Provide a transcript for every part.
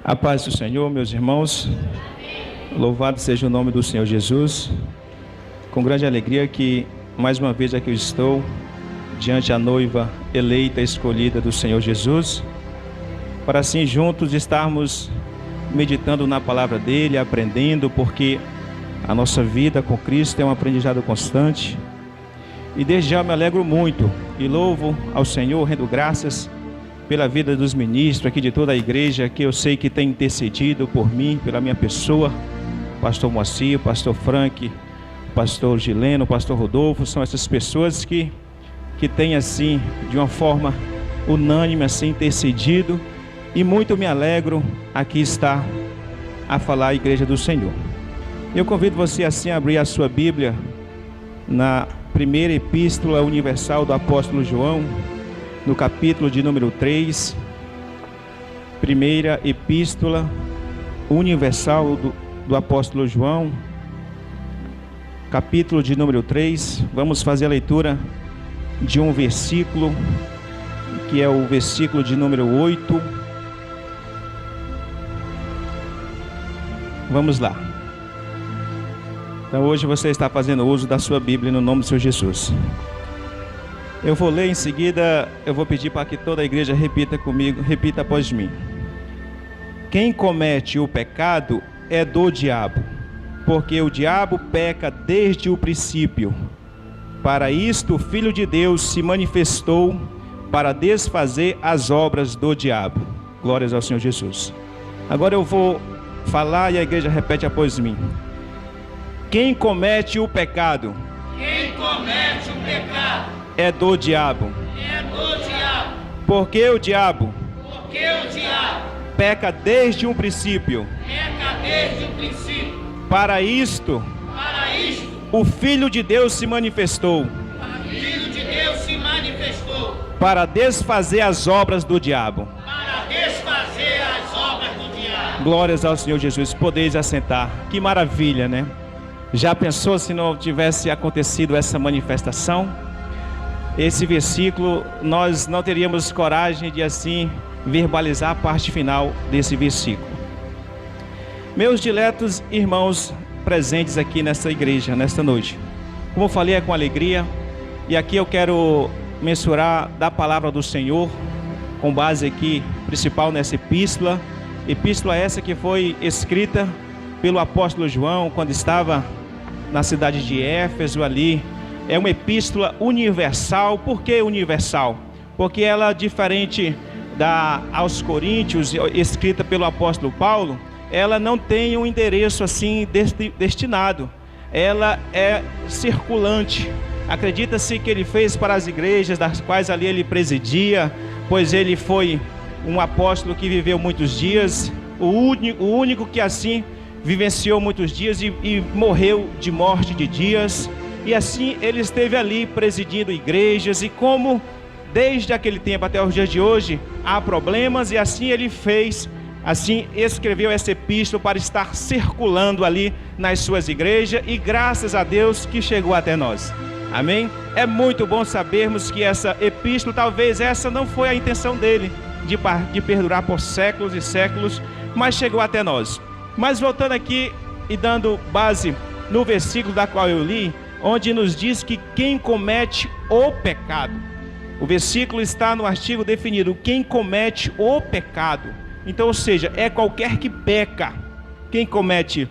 A paz do Senhor, meus irmãos. Louvado seja o nome do Senhor Jesus. Com grande alegria que mais uma vez aqui eu estou diante da noiva eleita, escolhida do Senhor Jesus, para assim juntos estarmos meditando na palavra dele, aprendendo, porque a nossa vida com Cristo é um aprendizado constante. E desde já eu me alegro muito e louvo ao Senhor, rendo graças pela vida dos ministros aqui de toda a igreja, que eu sei que tem intercedido por mim, pela minha pessoa. Pastor Moacir, Pastor Frank, Pastor Gileno, Pastor Rodolfo, são essas pessoas que têm assim, de uma forma unânime assim, intercedido, e muito me alegro aqui estar a falar a igreja do Senhor. Eu convido você assim a abrir a sua Bíblia na primeira epístola universal do apóstolo João, no capítulo de número 3, primeira epístola universal do apóstolo João, capítulo de número 3, vamos fazer a leitura de um versículo, que é o versículo de número 8, vamos lá. Então hoje você está fazendo uso da sua Bíblia no nome do Senhor Jesus. Eu vou ler em seguida, eu vou pedir para que toda a igreja repita comigo, repita após mim. Quem comete o pecado é do diabo, porque o diabo peca desde o princípio. Para isto o Filho de Deus se manifestou para desfazer as obras do diabo. Glórias ao Senhor Jesus. Agora eu vou falar e a igreja repete após mim. Quem comete o pecado? Quem comete o pecado é do diabo. é do diabo. Porque o diabo Porque o diabo peca desde um princípio. peca desde o princípio. Para isto, o Filho de Deus se manifestou. O Filho de Deus se manifestou Para desfazer as obras do diabo. para desfazer as obras do diabo. Glórias ao Senhor Jesus. Podeis assentar. Que maravilha, né? Já pensou se não tivesse acontecido essa manifestação? Esse versículo, nós não teríamos coragem de assim verbalizar a parte final desse versículo. Meus diletos irmãos presentes aqui nessa igreja, nesta noite, como eu falei, é com alegria, e aqui eu quero mensurar da palavra do Senhor, com base aqui, principal nessa epístola essa que foi escrita pelo apóstolo João, quando estava na cidade de Éfeso ali. É uma epístola universal. Por que universal? Porque ela, diferente aos Coríntios, escrita pelo apóstolo Paulo, ela não tem um endereço assim destinado. Ela é circulante. Acredita-se que ele fez para as igrejas das quais ali ele presidia, pois ele foi um apóstolo que viveu muitos dias, o único que assim vivenciou muitos dias e morreu de morte de dias. E assim ele esteve ali presidindo igrejas, e como desde aquele tempo até os dias de hoje há problemas, e assim ele fez, assim escreveu essa epístola para estar circulando ali nas suas igrejas, e graças a Deus que chegou até nós. Amém? É muito bom sabermos que essa epístola, talvez essa não foi a intenção dele, de perdurar por séculos e séculos, mas chegou até nós. Mas voltando aqui e dando base no versículo da qual eu li, onde nos diz que quem comete o pecado. O versículo está no artigo definido, quem comete o pecado. Então, ou seja, é qualquer que peca. Quem comete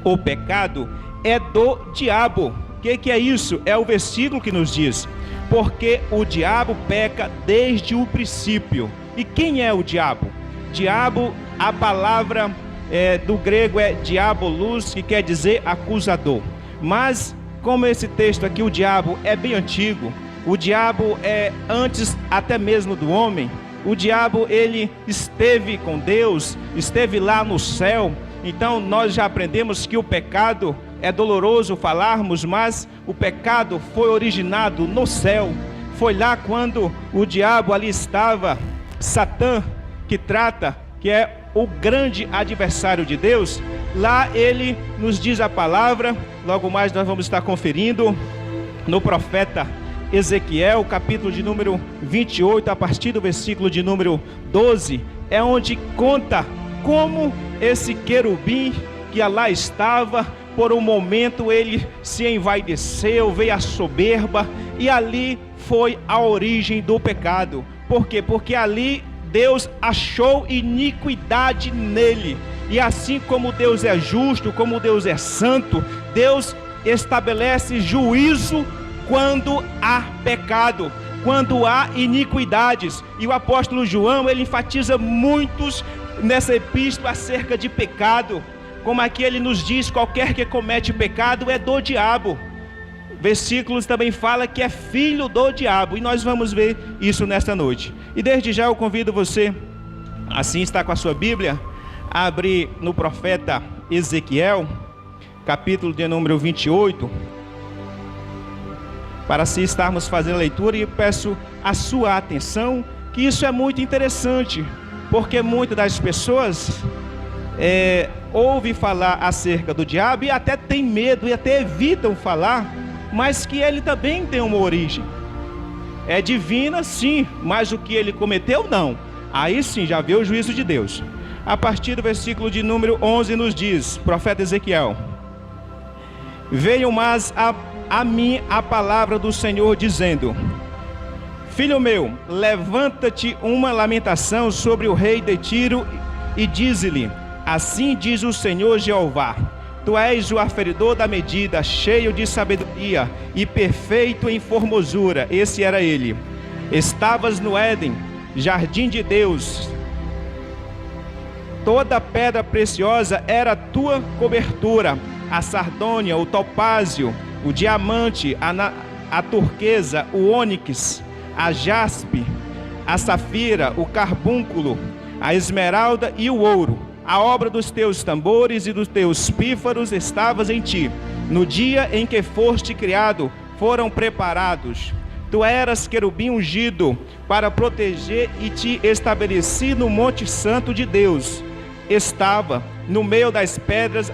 o pecado é do diabo. O que é isso? É o versículo que nos diz. Porque o diabo peca desde o princípio. E quem é o diabo? Diabo, a palavra do grego é diabolos, que quer dizer acusador. Mas como esse texto aqui, o diabo é bem antigo, o diabo é antes até mesmo do homem. O diabo, ele esteve com Deus, esteve lá no céu. Então nós já aprendemos que o pecado é doloroso falarmos, mas o pecado foi originado no céu. Foi lá quando o diabo ali estava, Satã, que é o grande adversário de Deus. Lá ele nos diz a palavra, logo mais nós vamos estar conferindo no profeta Ezequiel, capítulo de número 28, a partir do versículo de número 12, é onde conta como esse querubim que lá estava, por um momento ele se envaideceu, veio a soberba, e ali foi a origem do pecado. Por quê? Porque ali Deus achou iniquidade nele. E assim como Deus é justo, como Deus é santo, Deus estabelece juízo quando há pecado, quando há iniquidades. E o apóstolo João, ele enfatiza muitos nessa epístola acerca de pecado. Como aqui ele nos diz, qualquer que comete pecado é do diabo. Versículos também fala que é filho do diabo, e nós vamos ver isso nesta noite. E desde já eu convido você, assim está com a sua Bíblia, a abrir no profeta Ezequiel, capítulo de número 28, para assim estarmos fazendo a leitura, e peço a sua atenção, que isso é muito interessante, porque muitas das pessoas ouvem falar acerca do diabo e até tem medo e até evitam falar, mas que ele também tem uma origem. É divina, sim, mas o que ele cometeu, não. Aí sim, já vê o juízo de Deus. A partir do versículo de número 11 nos diz, profeta Ezequiel: veio mais a mim a palavra do Senhor, dizendo: filho meu, levanta-te uma lamentação sobre o rei de Tiro, e dize-lhe: assim diz o Senhor Jeová, tu és o aferidor da medida, cheio de sabedoria e perfeito em formosura. Esse era ele. Estavas no Éden, jardim de Deus. Toda pedra preciosa era a tua cobertura: a sardônia, o topázio, o diamante, a turquesa, o ônix, a jaspe, a safira, o carbúnculo, a esmeralda e o ouro. A obra dos teus tambores e dos teus pífaros estavas em ti. No dia em que foste criado, foram preparados. Tu eras querubim ungido para proteger, e te estabeleci no monte santo de Deus. Estava no meio das pedras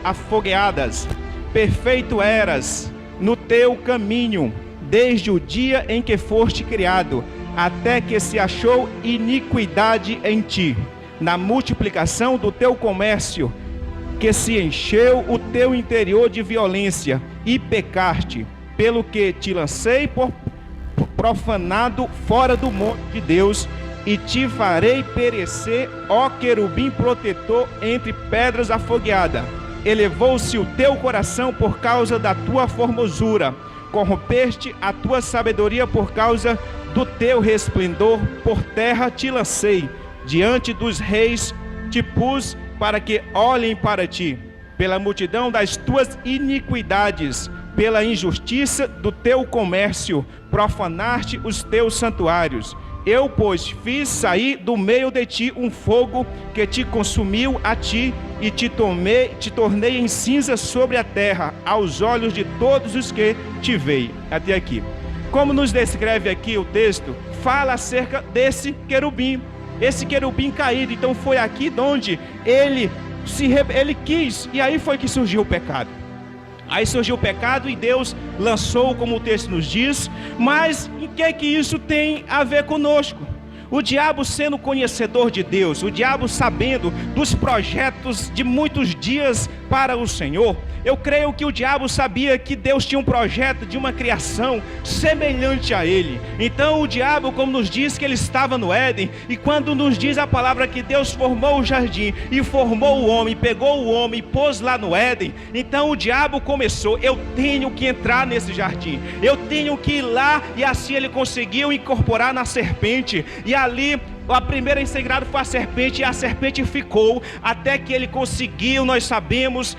afogueadas. Perfeito eras no teu caminho, desde o dia em que foste criado, até que se achou iniquidade em ti. Na multiplicação do teu comércio, que se encheu o teu interior de violência, e pecaste, pelo que te lancei por profanado fora do monte de Deus, e te farei perecer, ó querubim protetor, entre pedras afogueadas. Elevou-se o teu coração por causa da tua formosura, corrompeste a tua sabedoria por causa do teu resplendor, por terra te lancei. Diante dos reis te pus para que olhem para ti. Pela multidão das tuas iniquidades, pela injustiça do teu comércio, profanaste os teus santuários. Eu, pois, fiz sair do meio de ti um fogo que te consumiu a ti, e te tornei em cinza sobre a terra, aos olhos de todos os que te veem. Até aqui. Como nos descreve aqui o texto, fala acerca desse querubim. Esse querubim caído. Então foi aqui onde ele quis, e aí foi que surgiu o pecado. Aí surgiu o pecado e Deus lançou, como o texto nos diz. Mas em que isso tem a ver conosco? O diabo sendo conhecedor de Deus, o diabo sabendo dos projetos de muitos dias para o Senhor. Eu creio que o diabo sabia que Deus tinha um projeto de uma criação semelhante a ele. Então o diabo, como nos diz que ele estava no Éden, e quando nos diz a palavra que Deus formou o jardim e formou o homem, pegou o homem e pôs lá no Éden, então o diabo começou: eu tenho que entrar nesse jardim, eu tenho que ir lá. E assim ele conseguiu incorporar na serpente, e ali a primeira ensegrada foi a serpente, e a serpente ficou até que ele conseguiu, nós sabemos,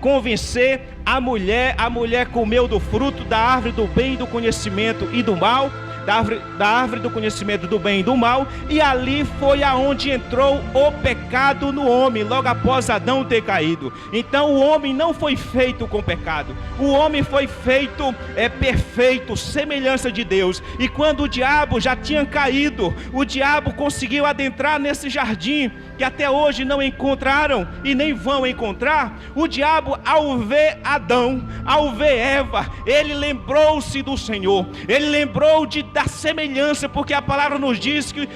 convencer a mulher. A mulher comeu do fruto da árvore do bem e do conhecimento e do mal, da árvore do conhecimento do bem e do mal, e ali foi aonde entrou o pecado no homem, logo após Adão ter caído. Então o homem não foi feito com pecado, o homem foi feito perfeito, semelhança de Deus. E quando o diabo já tinha caído, o diabo conseguiu adentrar nesse jardim, que até hoje não encontraram e nem vão encontrar. O diabo, ao ver Adão, ao ver Eva, ele lembrou-se do Senhor, ele lembrou de da semelhança, porque a palavra nos diz que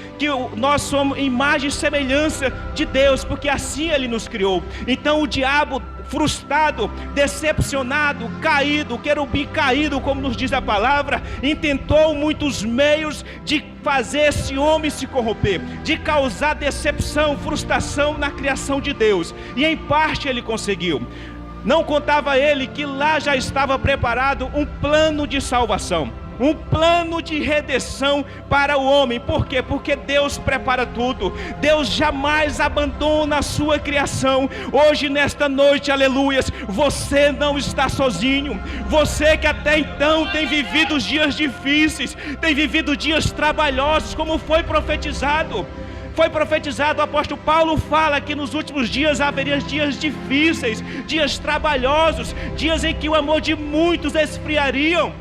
nós somos imagem e semelhança de Deus, porque assim Ele nos criou. Então o diabo, frustrado, decepcionado, caído, querubim caído, como nos diz a palavra, intentou muitos meios de fazer esse homem se corromper, de causar decepção, frustração na criação de Deus, e em parte ele conseguiu. Não contava ele que lá já estava preparado um plano de salvação, um plano de redenção para o homem. Por quê? Porque Deus prepara tudo. Deus jamais abandona a sua criação. Hoje, nesta noite, aleluias, você não está sozinho. Você que até então tem vivido dias difíceis, tem vivido dias trabalhosos, como foi profetizado. Foi profetizado, o apóstolo Paulo fala que nos últimos dias haveria dias difíceis, dias trabalhosos, dias em que o amor de muitos esfriariam.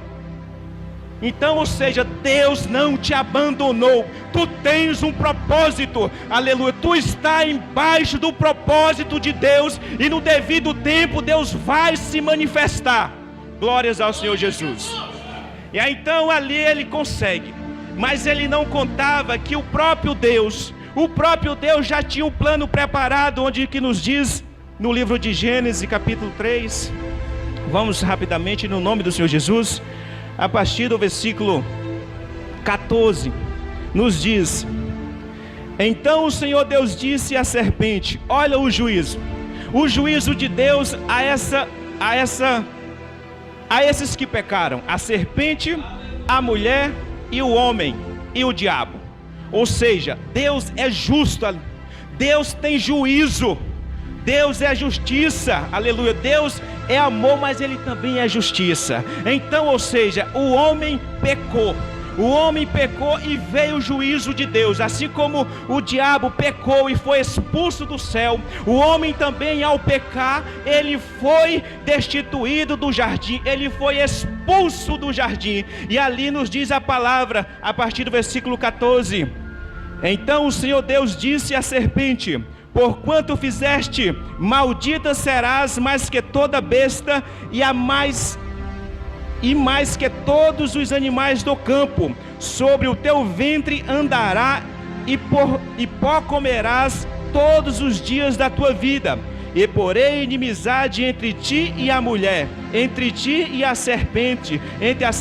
Então, ou seja, Deus não te abandonou. Tu tens um propósito, aleluia. Tu está embaixo do propósito de Deus, e no devido tempo Deus vai se manifestar. Glórias ao Senhor Jesus. E aí então ali ele consegue, mas ele não contava que o próprio Deus já tinha um plano preparado, onde que nos diz no livro de Gênesis capítulo 3. Vamos rapidamente no nome do Senhor Jesus. A partir do versículo 14, nos diz: então o Senhor Deus disse à serpente, olha o juízo de Deus a esses que pecaram, a serpente, a mulher e o homem e o diabo. Ou seja, Deus é justo, Deus tem juízo, Deus é justiça, aleluia. Deus é amor, mas Ele também é justiça. Então, ou seja, o homem pecou e veio o juízo de Deus. Assim como o diabo pecou e foi expulso do céu, o homem também, ao pecar, ele foi destituído do jardim, ele foi expulso do jardim. E ali nos diz a palavra, a partir do versículo 14: então o Senhor Deus disse à serpente: porquanto fizeste, maldita serás mais que toda besta, e mais que todos os animais do campo. Sobre o teu ventre andará, e pó comerás todos os dias da tua vida. E porém inimizade entre ti e a mulher, entre ti e a serpente, entre a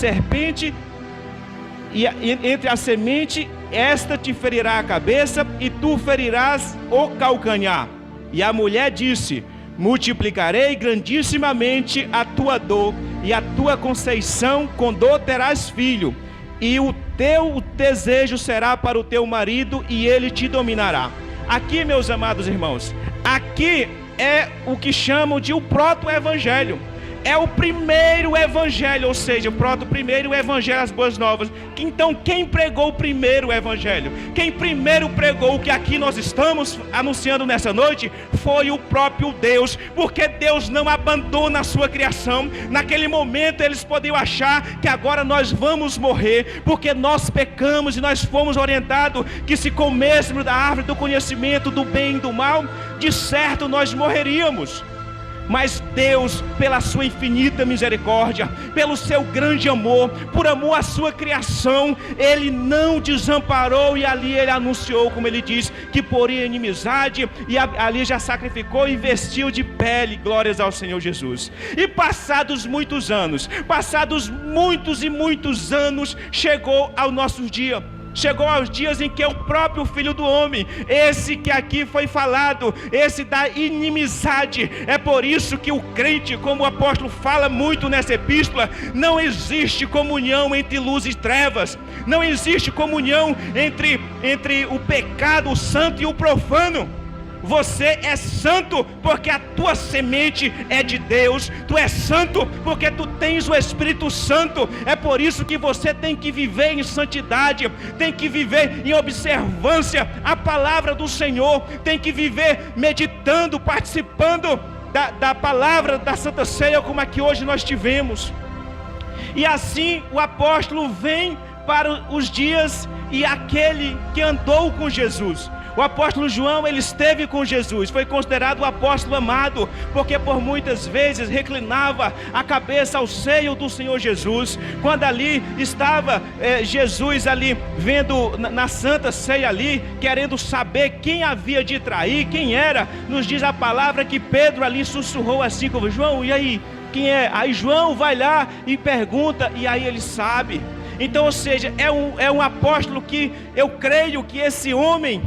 semente, esta te ferirá a cabeça, e tu ferirás o calcanhar. E a mulher disse: multiplicarei grandissimamente a tua dor e a tua conceição, com dor terás filho, e o teu desejo será para o teu marido, e ele te dominará. Aqui, meus amados irmãos, aqui é o que chamam de o proto-evangelho. É o primeiro evangelho, ou seja, o primeiro evangelho, as boas novas. Então, quem pregou o primeiro evangelho? Quem primeiro pregou o que aqui nós estamos anunciando nessa noite foi o próprio Deus, porque Deus não abandona a sua criação. Naquele momento eles podiam achar que agora nós vamos morrer, porque nós pecamos e nós fomos orientados que se comêssemos da árvore do conhecimento do bem e do mal, de certo nós morreríamos. Mas Deus, pela sua infinita misericórdia, pelo seu grande amor, por amor à sua criação, Ele não desamparou, e ali Ele anunciou, como Ele diz, que poria inimizade, e ali já sacrificou e vestiu de pele. Glórias ao Senhor Jesus. E passados muitos anos, chegou ao nosso dia. Chegou aos dias em que é o próprio Filho do Homem, esse que aqui foi falado, esse da inimizade. É por isso que o crente, como o apóstolo fala muito nessa epístola, não existe comunhão entre luz e trevas, não existe comunhão entre o pecado, o santo e o profano. Você é santo porque a tua semente é de Deus. Tu és santo porque tu tens o Espírito Santo. É por isso que você tem que viver em santidade, tem que viver em observância à palavra do Senhor, tem que viver meditando, participando da palavra da Santa Ceia, como aqui hoje nós tivemos. E assim o apóstolo vem para os dias, e aquele que andou com Jesus, O apóstolo João, ele esteve com Jesus, foi considerado o apóstolo amado, porque por muitas vezes reclinava a cabeça ao seio do Senhor Jesus. Quando ali estava Jesus ali, vendo na Santa Ceia ali, querendo saber quem havia de trair, quem era, nos diz a palavra que Pedro ali sussurrou assim como: João, e aí, quem é? Aí João vai lá e pergunta, e aí ele sabe. Então, ou seja, é um apóstolo que eu creio que esse homem,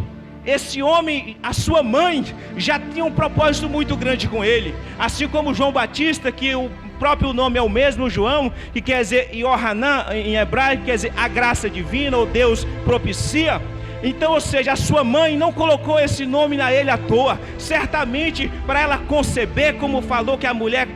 a sua mãe, já tinha um propósito muito grande com ele. Assim como João Batista, que o próprio nome é o mesmo, João, que quer dizer Yohanan em hebraico, quer dizer a graça divina, ou Deus propicia. Então, ou seja, a sua mãe não colocou esse nome a ele à toa. Certamente para ela conceber, como falou que a mulher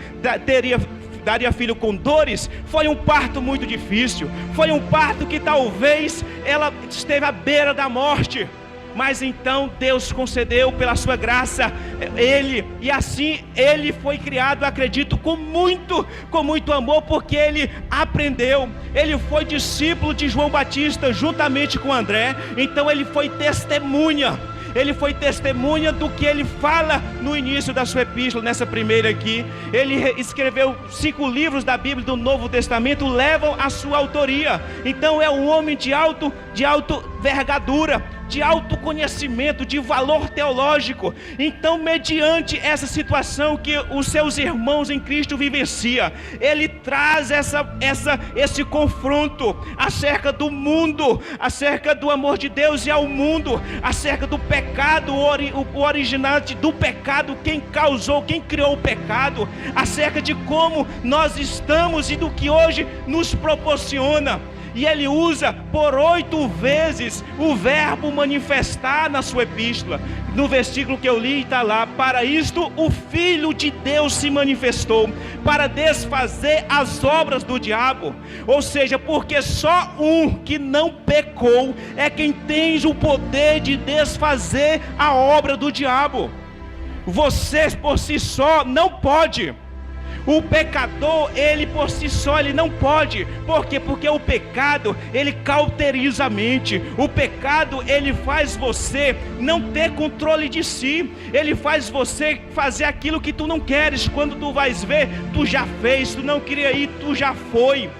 daria filho com dores, foi um parto muito difícil. Foi um parto que talvez ela esteve à beira da morte. Mas então Deus concedeu pela sua graça ele, e assim ele foi criado, acredito, com muito amor, porque ele aprendeu. Ele foi discípulo de João Batista juntamente com André. Então ele foi testemunha. Ele foi testemunha do que ele fala no início da sua epístola, nessa primeira aqui. Ele escreveu 5 livros da Bíblia do Novo Testamento, levam a sua autoria. Então é um homem de alto vergadura, de alto conhecimento, de valor teológico. Então, mediante essa situação que os seus irmãos em Cristo vivenciam, ele traz esse confronto acerca do mundo, acerca do amor de Deus e ao mundo, acerca do pecado, o originante do pecado, quem causou, quem criou o pecado, acerca de como nós estamos e do que hoje nos proporciona. E ele usa por 8 vezes o verbo manifestar na sua epístola. No versículo que eu li está lá: para isto o Filho de Deus se manifestou, para desfazer as obras do diabo. Ou seja, porque só um que não pecou é quem tem o poder de desfazer a obra do diabo. Você por si só não pode. O pecador, ele por si só, ele não pode. Por quê? Porque o pecado, ele cauteriza a mente. O pecado, ele faz você não ter controle de si. Ele faz você fazer aquilo que tu não queres. Quando tu vais ver, tu já fez. Tu não queria ir, tu já foi.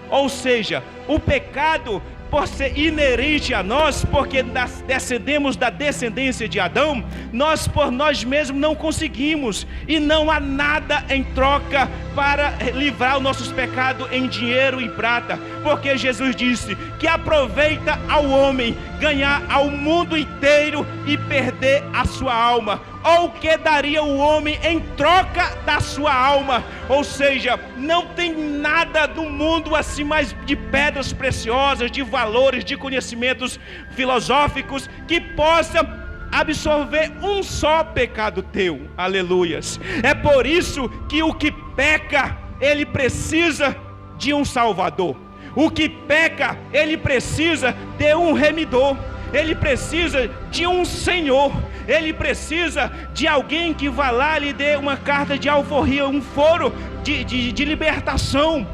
Ou seja, o pecado, por ser inerente a nós, porque descendemos da descendência de Adão, nós por nós mesmos não conseguimos, e não há nada em troca para livrar os nossos pecados em dinheiro e prata, porque Jesus disse que aproveita ao homem ganhar ao mundo inteiro e perder a sua alma. Ou que daria o homem em troca da sua alma? Ou seja, não tem nada no mundo assim mais de pedras preciosas, de valores, de conhecimentos filosóficos que possa absorver um só pecado teu. Aleluias. É por isso que o que peca, ele precisa de um Salvador. O que peca, ele precisa de um remidor. Ele precisa de um Senhor. Ele precisa de alguém que vá lá e lhe dê uma carta de alforria, um foro de libertação.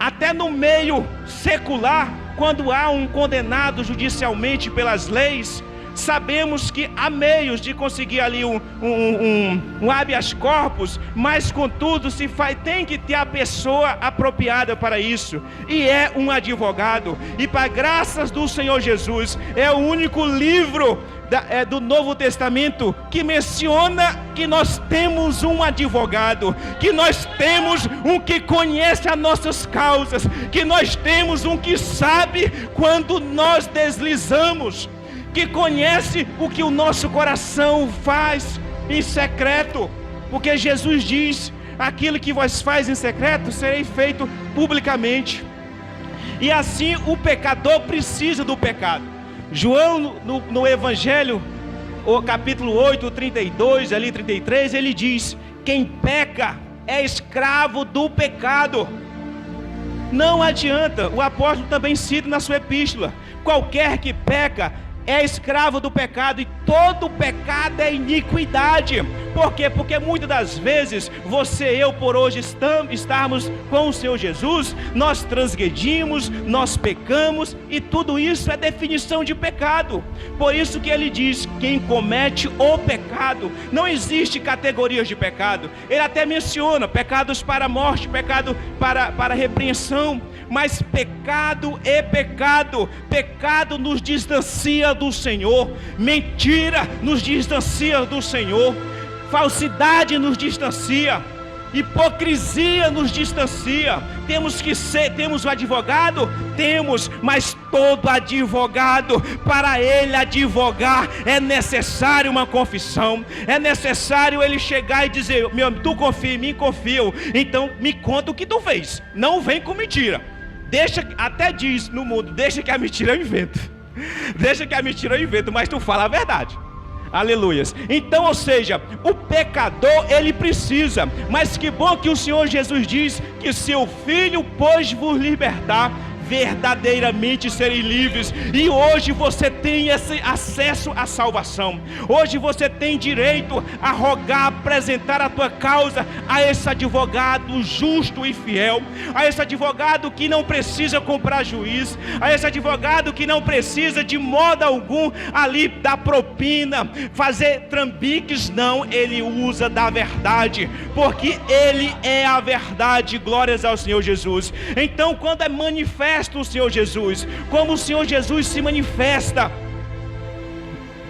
Até no meio secular, quando há um condenado judicialmente pelas leis, sabemos que há meios de conseguir ali um habeas corpus, mas contudo tem que ter a pessoa apropriada para isso, e é um advogado. E para graças do Senhor Jesus, é o único livro do Novo Testamento que menciona que nós temos um advogado, que nós temos um que conhece as nossas causas, que nós temos um que sabe quando nós deslizamos, que conhece o que o nosso coração faz em secreto, porque Jesus diz: aquilo que vós faz em secreto serei feito publicamente. E assim o pecador precisa do pecado. João no Evangelho, o capítulo 8, 32, ali 33, ele diz: quem peca é escravo do pecado. Não adianta, o apóstolo também cita na sua epístola: qualquer que peca é escravo do pecado, e todo pecado é iniquidade. Por quê? Porque muitas das vezes, você e eu, por hoje estarmos com o Senhor Jesus, nós transgredimos, nós pecamos, e tudo isso é definição de pecado. Por isso que ele diz, quem comete o pecado, não existe categorias de pecado. Ele até menciona pecados para a morte, pecado para repreensão, mas pecado é pecado. Pecado nos distancia do Senhor, mentira nos distancia do Senhor, falsidade nos distancia, hipocrisia nos distancia. Temos o advogado? Temos, mas todo advogado, para ele advogar, é necessário uma confissão, é necessário ele chegar e dizer, tu confia em mim, confio, então me conta o que tu fez, não vem com mentira. Deixa, até diz no mundo, deixa que a mentira eu invento, deixa que a mentira eu invento, mas tu fala a verdade. Aleluias. Então, ou seja, o pecador, ele precisa, mas que bom que o Senhor Jesus diz que seu Filho pôde vos libertar, verdadeiramente serem livres. E hoje você tem esse acesso à salvação. Hoje você tem direito a rogar, apresentar a tua causa a esse advogado justo e fiel, a esse advogado que não precisa comprar juiz, a esse advogado que não precisa de modo algum ali dar propina, fazer trambiques. Não, ele usa da verdade, porque ele é a verdade. Glórias ao Senhor Jesus. Então, quando é manifesto o Senhor Jesus, como o Senhor Jesus se manifesta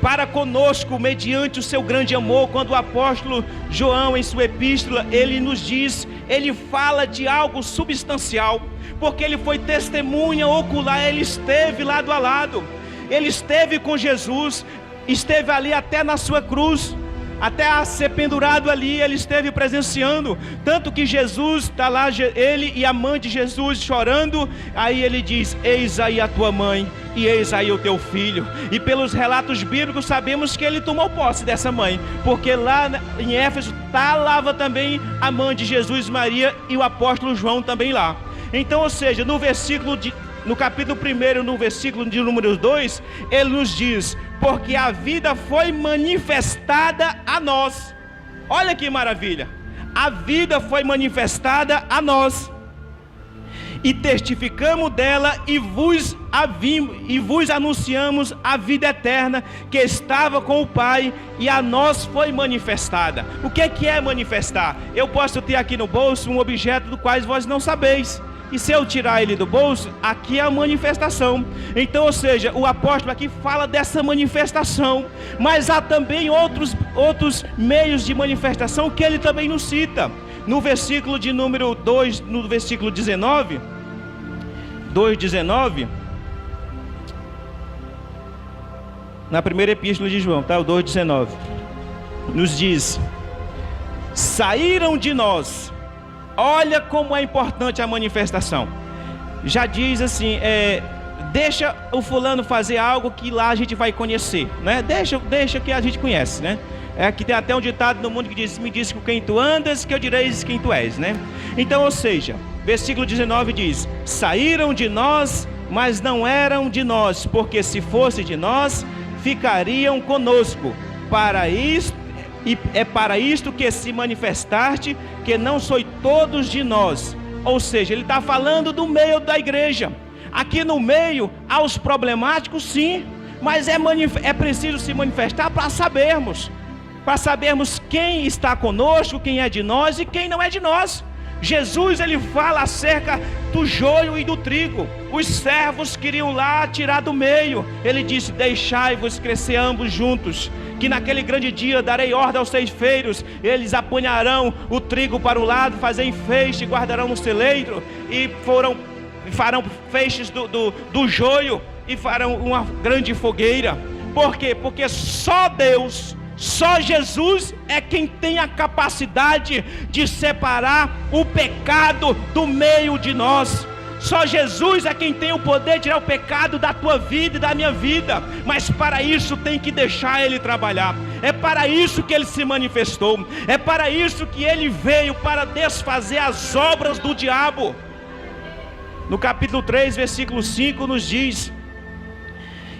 para conosco mediante o seu grande amor, quando o apóstolo João, em sua epístola, ele nos diz, ele fala de algo substancial, porque ele foi testemunha ocular, ele esteve lado a lado, ele esteve com Jesus, esteve ali até na sua cruz, até a ser pendurado ali, ele esteve presenciando. Tanto que Jesus está lá, ele e a mãe de Jesus chorando. Aí ele diz, eis aí a tua mãe e eis aí o teu filho. E pelos relatos bíblicos sabemos que ele tomou posse dessa mãe, porque lá em Éfeso estava também a mãe de Jesus, Maria, e o apóstolo João também lá. Então, ou seja, no capítulo 1, no versículo de número 2, ele nos diz, porque a vida foi manifestada a nós. Olha que maravilha, a vida foi manifestada a nós, e testificamos dela, e vos anunciamos a vida eterna, que estava com o Pai, e a nós foi manifestada. O que é manifestar? Eu posso ter aqui no bolso um objeto do qual vós não sabeis, e se eu tirar ele do bolso, aqui é a manifestação. Então, ou seja, o apóstolo aqui fala dessa manifestação, mas há também outros meios de manifestação que ele também nos cita. No versículo de número 2, no versículo 19, 2:19, na primeira epístola de João, tá? O 2:19, nos diz, saíram de nós. Olha como é importante a manifestação. Já diz assim, deixa o fulano fazer algo que lá a gente vai conhecer, né? Deixa que a gente conhece, né? Que tem até um ditado no mundo que diz, me diz com quem tu andas, que eu direis quem tu és, né? Então, ou seja, versículo 19 diz, saíram de nós, mas não eram de nós, porque se fosse de nós, ficariam conosco. Para isto que se manifestaste, que não sois todos de nós. Ou seja, ele está falando do meio da igreja. Aqui no meio, há os problemáticos, sim, mas é preciso se manifestar para sabermos quem está conosco, quem é de nós e quem não é de nós. Jesus, ele fala acerca do joio e do trigo. Os servos queriam lá tirar do meio. Ele disse, deixai-vos crescer ambos juntos, que naquele grande dia darei ordem aos ceifeiros, eles apanharão o trigo para o lado, fazem feixe, guardarão no celeiro, e farão feixes do joio, e farão uma grande fogueira. Por quê? Porque só Deus, só Jesus é quem tem a capacidade de separar o pecado do meio de nós. Só Jesus é quem tem o poder de tirar o pecado da tua vida e da minha vida. Mas para isso tem que deixar Ele trabalhar. É para isso que Ele se manifestou. É para isso que Ele veio, para desfazer as obras do diabo. No capítulo 3, versículo 5 nos diz,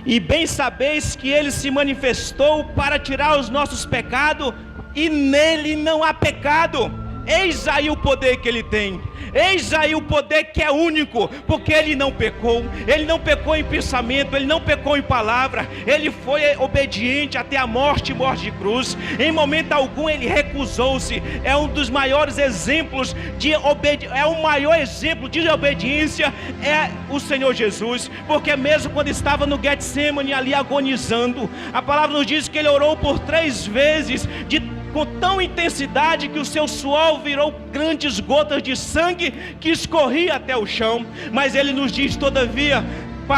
e bem sabeis que Ele se manifestou para tirar os nossos pecados, e nele não há pecado. Eis aí o poder que ele tem. Eis aí o poder que é único, porque ele não pecou em pensamento, ele não pecou em palavra, ele foi obediente até a morte de cruz. Em momento algum ele recusou-se. É um dos maiores exemplos de obediência, o maior exemplo de obediência é o Senhor Jesus, porque mesmo quando estava no Getsemane ali agonizando, a palavra nos diz que ele orou por 3 vezes, com tão intensidade que o seu suor virou grandes gotas de sangue que escorria até o chão. Mas ele nos diz, todavia,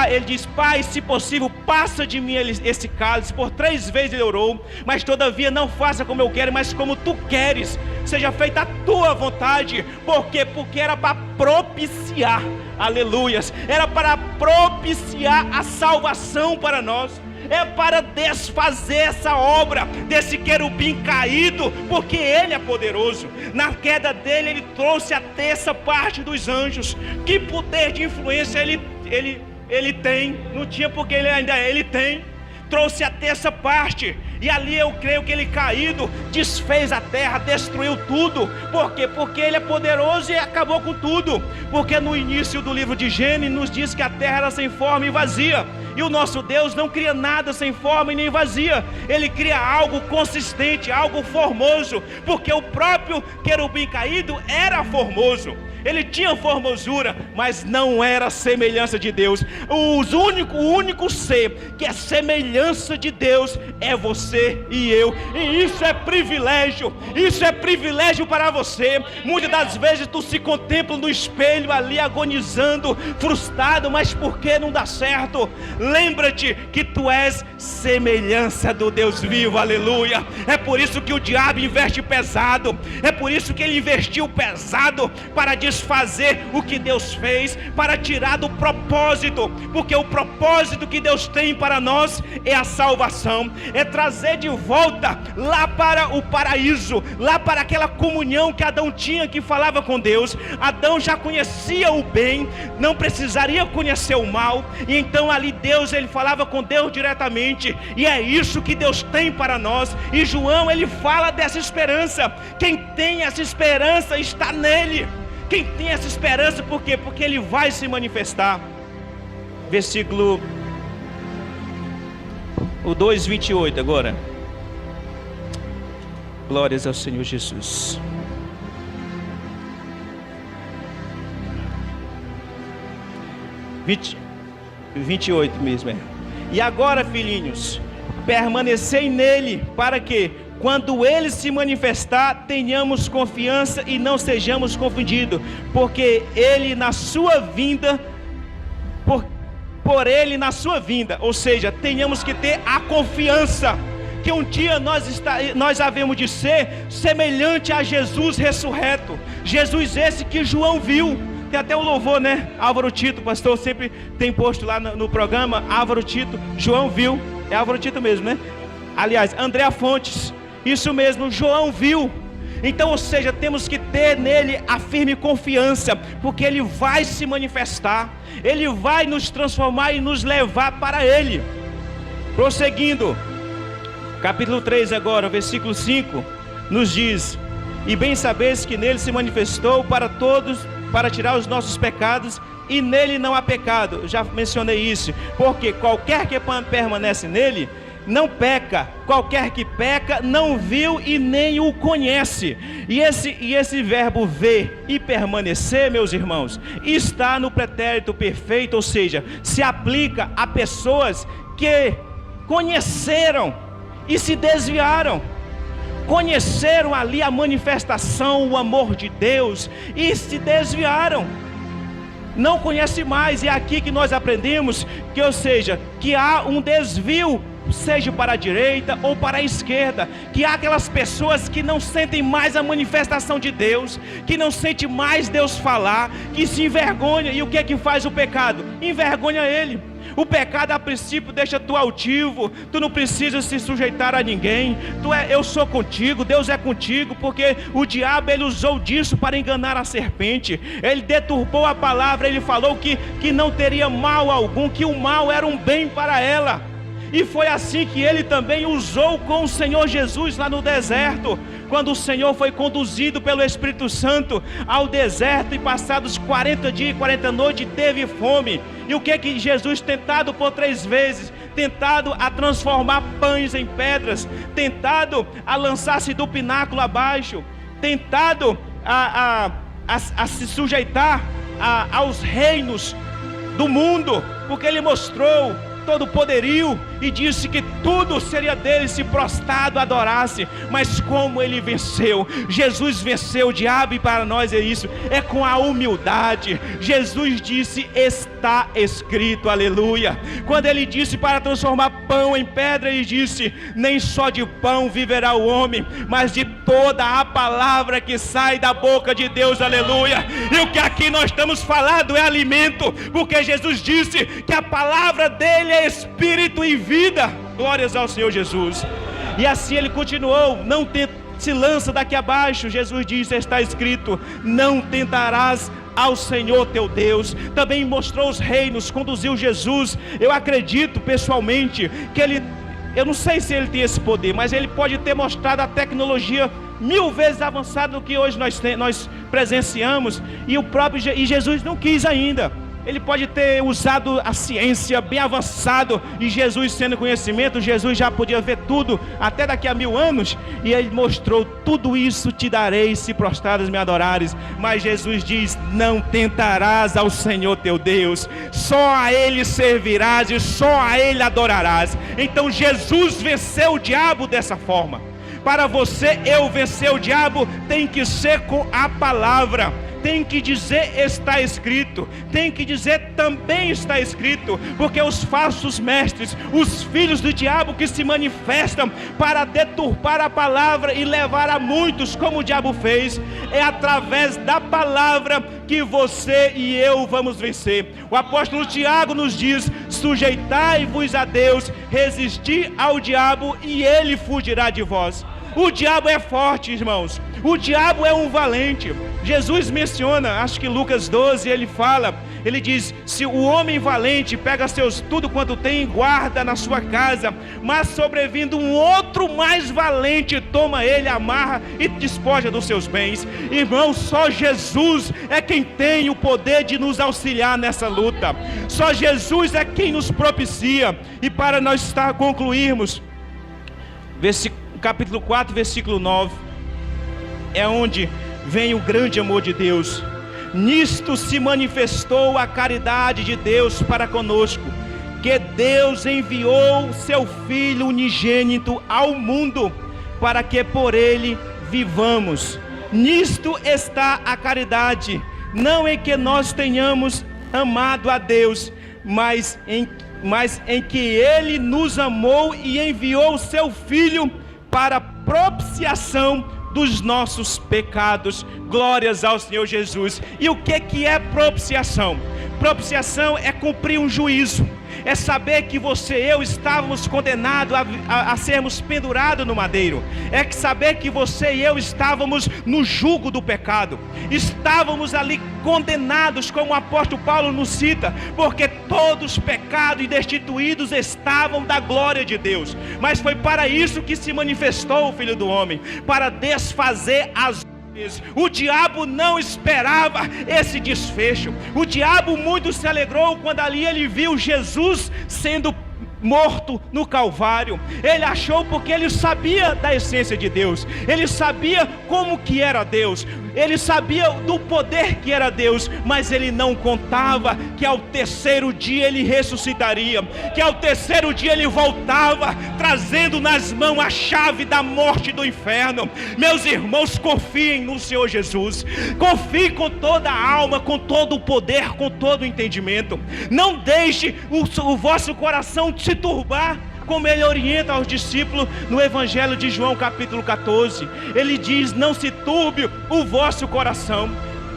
ele diz: Pai, se possível, passa de mim esse cálice. Por 3 vezes ele orou, mas todavia não faça como eu quero, mas como tu queres, seja feita a tua vontade. Por quê? Porque era para propiciar, aleluias, era para propiciar a salvação para nós. É para desfazer essa obra desse querubim caído, porque ele é poderoso. Na queda dele, ele trouxe a 3ª parte dos anjos. Que poder de influência ele tem? Não tinha, porque ele tem. Trouxe a 3ª parte, e ali eu creio que ele caído desfez a terra, destruiu tudo. Por quê? Porque ele é poderoso e acabou com tudo. Porque no início do livro de Gênesis nos diz que a terra era sem forma e vazia, e o nosso Deus não cria nada sem forma e nem vazia. Ele cria algo consistente, algo formoso, porque o próprio querubim caído era formoso. Ele tinha formosura, mas não era semelhança de Deus. O único ser que é semelhança de Deus é você e eu. E isso é privilégio. Isso é privilégio para você. Muitas das vezes tu se contempla no espelho ali agonizando, frustrado, mas por que não dá certo? Lembra-te que tu és semelhança do Deus vivo, aleluia. É por isso que o diabo investe pesado. É por isso que ele investiu pesado para desfazer o que Deus fez, para tirar do propósito, porque o propósito que Deus tem para nós é a salvação, é trazer de volta lá para o paraíso, lá para aquela comunhão que Adão tinha, que falava com Deus. Adão já conhecia o bem, não precisaria conhecer o mal, e então ali Deus, ele falava com Deus diretamente, e é isso que Deus tem para nós. E João, ele fala dessa esperança. Quem tem essa esperança está nele. Quem tem essa esperança, por quê? Porque ele vai se manifestar. Versículo 2:28 agora. Glórias ao Senhor Jesus. Vinte 28 mesmo, é. E agora, filhinhos, permanecei nele, para que, quando ele se manifestar, tenhamos confiança e não sejamos confundidos, porque ele na sua vinda, por ele na sua vinda, ou seja, tenhamos que ter a confiança que um dia nós havemos de ser semelhante a Jesus ressurreto. Jesus esse que João viu. Tem até o louvor, né? Álvaro Tito, pastor, sempre tem posto lá no programa. Álvaro Tito, João viu. É Álvaro Tito mesmo, né? Aliás, Andréa Fontes, isso mesmo, João viu. Então, ou seja, temos que ter nele a firme confiança, porque ele vai se manifestar, ele vai nos transformar e nos levar para ele. Prosseguindo, capítulo 3 agora, versículo 5, nos diz: e bem sabeis que nele se manifestou para todos, para tirar os nossos pecados, e nele não há pecado. Eu já mencionei isso, porque qualquer que permanece nele não peca. Qualquer que peca não viu e nem o conhece. E esse verbo ver e permanecer, meus irmãos, está no pretérito perfeito, ou seja, se aplica a pessoas que conheceram e se desviaram. Conheceram ali a manifestação, o amor de Deus, e se desviaram. Não conhece mais. E é aqui que nós aprendemos que, ou seja, que há um desvio, seja para a direita ou para a esquerda, que há aquelas pessoas que não sentem mais a manifestação de Deus, que não sente mais Deus falar, que se envergonha. E o que é que faz o pecado? Envergonha ele. O pecado a princípio deixa tu altivo, tu não precisa se sujeitar a ninguém, eu sou contigo, Deus é contigo, porque o diabo ele usou disso para enganar a serpente. Ele deturpou a palavra, ele falou que não teria mal algum, que o mal era um bem para ela. E foi assim que ele também usou com o Senhor Jesus lá no deserto, quando o Senhor foi conduzido pelo Espírito Santo ao deserto, e passados 40 dias e 40 noites teve fome. E o que Jesus, tentado por 3 vezes, tentado a transformar pães em pedras, tentado a lançar-se do pináculo abaixo, tentado a se sujeitar aos reinos do mundo, porque ele mostrou todo o poderio e disse que tudo seria dele se prostrado adorasse. Mas como ele venceu? Jesus venceu o diabo, e para nós é isso, é com a humildade. Jesus disse: está escrito, aleluia. Quando ele disse para transformar pão em pedra, ele disse: nem só de pão viverá o homem, mas de toda a palavra que sai da boca de Deus, aleluia. E o que aqui nós estamos falando é alimento, porque Jesus disse que a palavra dele é espírito e vida. Glórias ao Senhor Jesus. E assim ele continuou: não se lança daqui abaixo. Jesus disse: está escrito, não tentarás ao Senhor teu Deus. Também mostrou os reinos, conduziu Jesus. Eu acredito pessoalmente que eu não sei se ele tem esse poder, mas ele pode ter mostrado a tecnologia 1000 vezes avançada do que hoje nós presenciamos, e Jesus não quis ainda. Ele pode ter usado a ciência bem avançado, e Jesus, sendo conhecimento, Jesus já podia ver tudo até daqui a 1000 anos, e ele mostrou: tudo isso te darei se prostrares me adorares. Mas Jesus diz: não tentarás ao Senhor teu Deus, só a ele servirás e só a ele adorarás. Então Jesus venceu o diabo dessa forma. Para você, eu vencer o diabo tem que ser com a palavra. Tem que dizer: está escrito. Tem que dizer: também está escrito. Porque os falsos mestres, os filhos do diabo que se manifestam para deturpar a palavra e levar a muitos, como o diabo fez, é através da palavra que você e eu vamos vencer. O apóstolo Tiago nos diz: sujeitai-vos a Deus, resisti ao diabo e ele fugirá de vós. O diabo é forte, irmãos. O diabo é um valente. Jesus menciona, acho que Lucas 12, ele diz: se o homem valente pega tudo quanto tem e guarda na sua casa, mas sobrevindo um outro mais valente, toma ele, amarra e despoja dos seus bens. Irmãos, só Jesus é quem tem o poder de nos auxiliar nessa luta. Só Jesus é quem nos propicia. E para nós concluirmos, capítulo 4, versículo 9, é onde vem o grande amor de Deus. Nisto se manifestou a caridade de Deus para conosco, que Deus enviou seu Filho unigênito ao mundo, para que por ele vivamos. Nisto está a caridade, não em que nós tenhamos amado a Deus, mas em que ele nos amou e enviou seu Filho para propiciação dos nossos pecados. Glórias ao Senhor Jesus. E o que é propiciação? Propiciação é cumprir um juízo, é saber que você e eu estávamos condenados a sermos pendurados no madeiro, é saber que você e eu estávamos no jugo do pecado, estávamos ali condenados, como o apóstolo Paulo nos cita, porque todos pecados e destituídos estavam da glória de Deus. Mas foi para isso que se manifestou o Filho do Homem, para desfazer as. O diabo não esperava esse desfecho. O diabo muito se alegrou quando ali ele viu Jesus sendo morto no Calvário. Ele achou, porque ele sabia da essência de Deus, ele sabia como que era Deus, ele sabia do poder que era Deus, mas ele não contava que ao terceiro dia ele ressuscitaria, que ao terceiro dia ele voltava, trazendo nas mãos a chave da morte e do inferno. Meus irmãos, confiem no Senhor Jesus, confie com toda a alma, com todo o poder, com todo o entendimento. Não deixe o vosso coração se turbar, como ele orienta aos discípulos no Evangelho de João capítulo 14. Ele diz: não se turbe o vosso coração,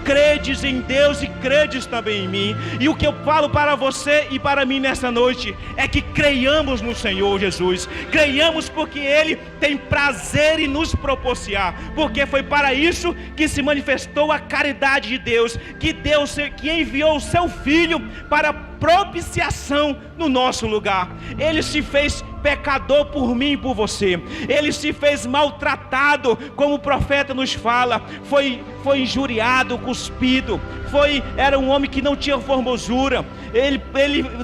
credes em Deus e credes também em mim. E o que eu falo para você e para mim nessa noite é que creiamos no Senhor Jesus, creiamos porque Ele tem prazer em nos propiciar, porque foi para isso que se manifestou a caridade de Deus, que enviou o seu Filho para propiciação no nosso lugar. Ele se fez pecador por mim e por você. Ele se fez maltratado, como o profeta nos fala. Foi injuriado, cuspido. Era um homem que não tinha formosura. Ele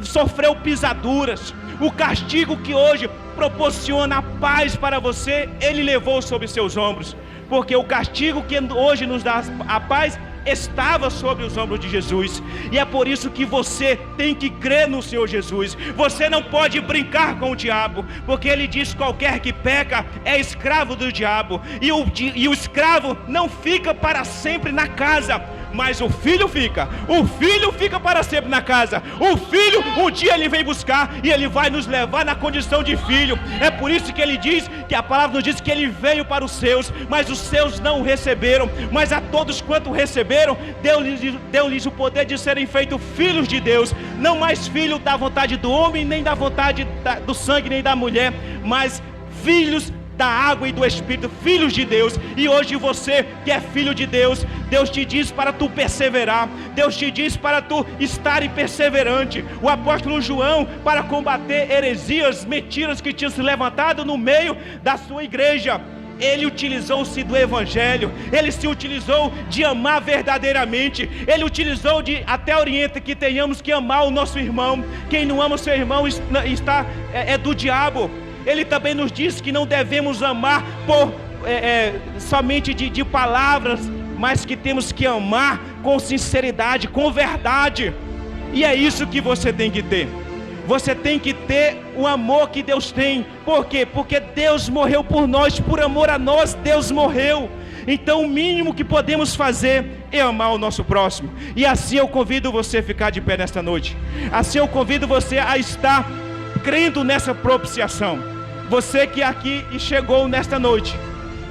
sofreu pisaduras. O castigo que hoje proporciona a paz para você, Ele levou sobre seus ombros. Porque o castigo que hoje nos dá a paz estava sobre os ombros de Jesus. E é por isso que você tem que crer no Senhor Jesus. Você não pode brincar com o diabo, porque ele diz: qualquer que peca é escravo do diabo. E o escravo não fica para sempre na casa, mas o filho fica. O filho fica para sempre na casa. O filho, um dia ele vem buscar e ele vai nos levar na condição de filho. É por isso que ele diz, que a palavra nos diz que ele veio para os seus, mas os seus não o receberam. Mas a todos quanto receberam, deu-lhes o poder de serem feitos filhos de Deus. Não mais filho da vontade do homem, nem da vontade do sangue, nem da mulher, mas filhos da água e do Espírito, filhos de Deus. E hoje você que é filho de Deus, Deus te diz para tu perseverar. Deus te diz para tu estar perseverante. O apóstolo João, para combater heresias, mentiras que tinham se levantado no meio da sua igreja, ele utilizou-se do Evangelho. Ele se utilizou de amar verdadeiramente. Ele utilizou até orienta que tenhamos que amar o nosso irmão. Quem não ama o seu irmão é do diabo. Ele também nos diz que não devemos amar somente de palavras, mas que temos que amar com sinceridade, com verdade. E é isso que você tem que ter. Você tem que ter o amor que Deus tem. Por quê? Porque Deus morreu por nós, por amor a nós Deus morreu. Então o mínimo que podemos fazer é amar o nosso próximo. E assim eu convido você a ficar de pé nesta noite. Assim eu convido você a estar crendo nessa propiciação. Você que aqui chegou nesta noite,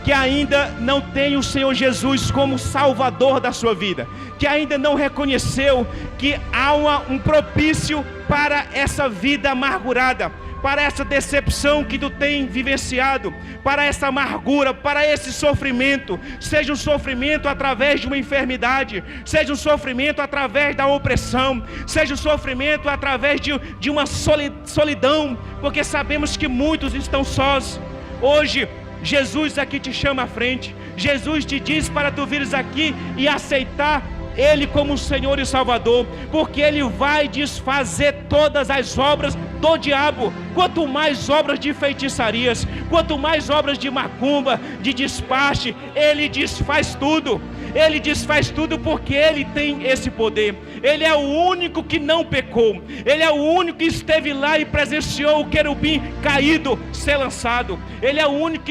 que ainda não tem o Senhor Jesus como Salvador da sua vida, que ainda não reconheceu que há um propício para essa vida amargurada, para essa decepção que tu tem vivenciado, para essa amargura, para esse sofrimento, seja um sofrimento através de uma enfermidade, seja um sofrimento através da opressão, seja um sofrimento através de uma solidão, porque sabemos que muitos estão sós. Hoje Jesus aqui te chama à frente. Jesus te diz para tu vires aqui e aceitar Ele como Senhor e Salvador, porque Ele vai desfazer todas as obras do diabo. Quanto mais obras de feitiçarias, quanto mais obras de macumba, de despache, Ele desfaz tudo. Ele desfaz tudo porque Ele tem esse poder. Ele é o único que não pecou. Ele é o único que esteve lá e presenciou o querubim caído ser lançado. Ele é o único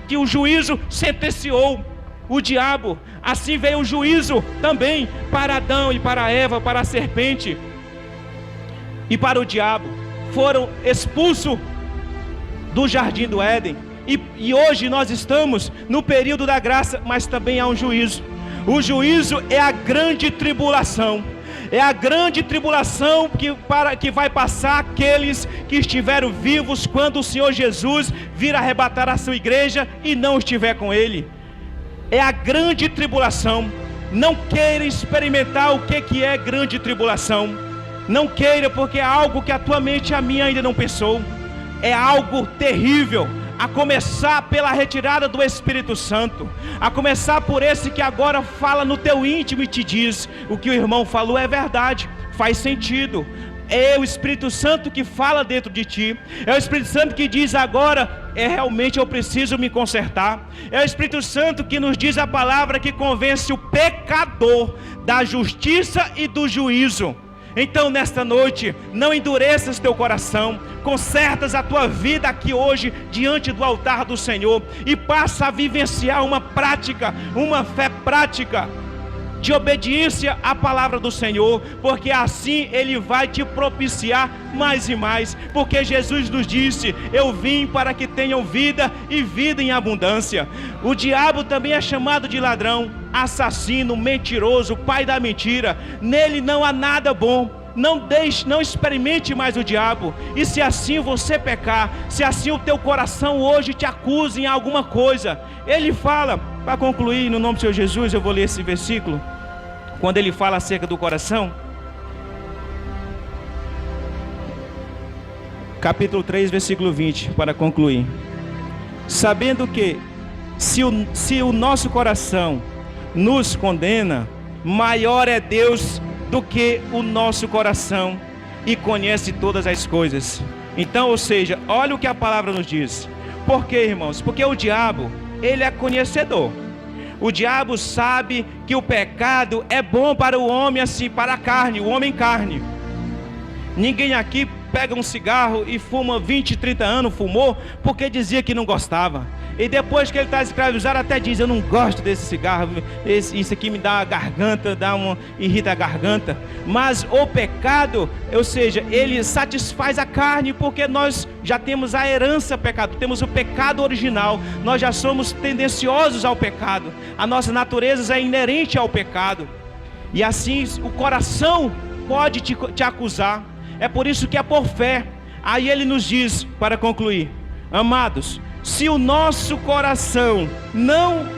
que o juízo sentenciou o diabo. Assim veio o juízo também para Adão e para Eva, para a serpente e para o diabo. Foram expulsos do jardim do Éden. E hoje nós estamos no período da graça, mas também há um juízo. O juízo é a grande tribulação. É a grande tribulação que vai passar aqueles que estiveram vivos quando o Senhor Jesus vir arrebatar a sua igreja e não estiver com Ele. É a grande tribulação. Não queira experimentar o que é grande tribulação. Não queira, porque é algo que a tua mente e a minha ainda não pensou. É algo terrível. A começar pela retirada do Espírito Santo, a começar por esse que agora fala no teu íntimo e te diz: o que o irmão falou é verdade, faz sentido. É o Espírito Santo que fala dentro de ti. É o Espírito Santo que diz agora: realmente eu preciso me consertar. É o Espírito Santo que nos diz a palavra que convence o pecador da justiça e do juízo. Então nesta noite, não endureças teu coração, consertas a tua vida aqui hoje, diante do altar do Senhor, e passa a vivenciar uma fé prática, de obediência à palavra do Senhor, porque assim Ele vai te propiciar mais e mais, porque Jesus nos disse: eu vim para que tenham vida e vida em abundância. O diabo também é chamado de ladrão, assassino, mentiroso, pai da mentira. Nele não há nada bom. Não experimente mais o diabo. E se assim você pecar, se assim o teu coração hoje te acusa em alguma coisa, ele fala, para concluir, no nome do Senhor Jesus, eu vou ler esse versículo, quando ele fala acerca do coração. capítulo 3, versículo 20, para concluir. Sabendo que, se o nosso coração nos condena, maior é Deus do que o nosso coração e conhece todas as coisas. Então, ou seja, olha o que a palavra nos diz. Por quê, irmãos? Porque o diabo, ele é conhecedor. O diabo sabe que o pecado é bom para o homem, assim, para a carne, o homem carne. Ninguém aqui pega um cigarro e fuma 20, 30 anos, fumou, porque dizia que não gostava. E depois que ele está escravizado, até diz: eu não gosto desse cigarro, isso aqui me dá a garganta, irrita a garganta. Mas o pecado, ou seja, ele satisfaz a carne, porque nós já temos a herança pecado, temos o pecado original, nós já somos tendenciosos ao pecado, a nossa natureza é inerente ao pecado, e assim o coração pode te acusar. É por isso que é por fé. Aí ele nos diz, para concluir: amados, se o nosso coração não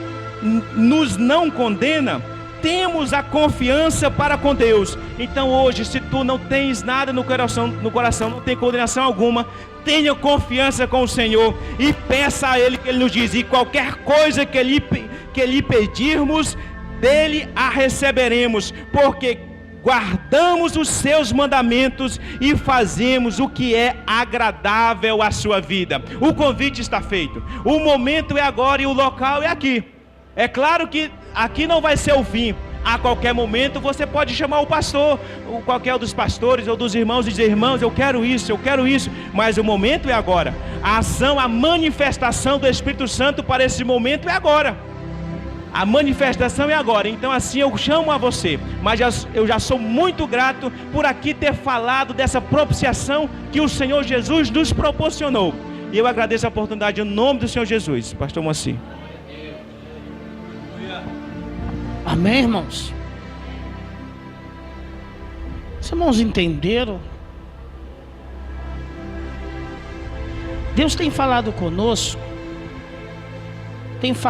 condena, temos a confiança para com Deus. Então hoje, se tu não tens nada no coração, não tem condenação alguma, tenha confiança com o Senhor e peça a Ele, que Ele nos diz: e qualquer coisa que lhe pedirmos, dele a receberemos, porque guardamos os seus mandamentos e fazemos o que é agradável à sua vida. O convite está feito, o momento é agora e o local é aqui. É claro que aqui não vai ser o fim. A qualquer momento você pode chamar o pastor, ou qualquer dos pastores ou dos irmãos, e dizer: irmãos, eu quero isso, mas o momento é agora. A ação, a manifestação do Espírito Santo para esse momento é agora. A manifestação é agora. Então assim eu chamo a você. Mas eu já sou muito grato por aqui ter falado dessa propiciação que o Senhor Jesus nos proporcionou. E eu agradeço a oportunidade em nome do Senhor Jesus. Pastor Moacir. Amém, irmãos? Os irmãos entenderam? Deus tem falado conosco, tem falado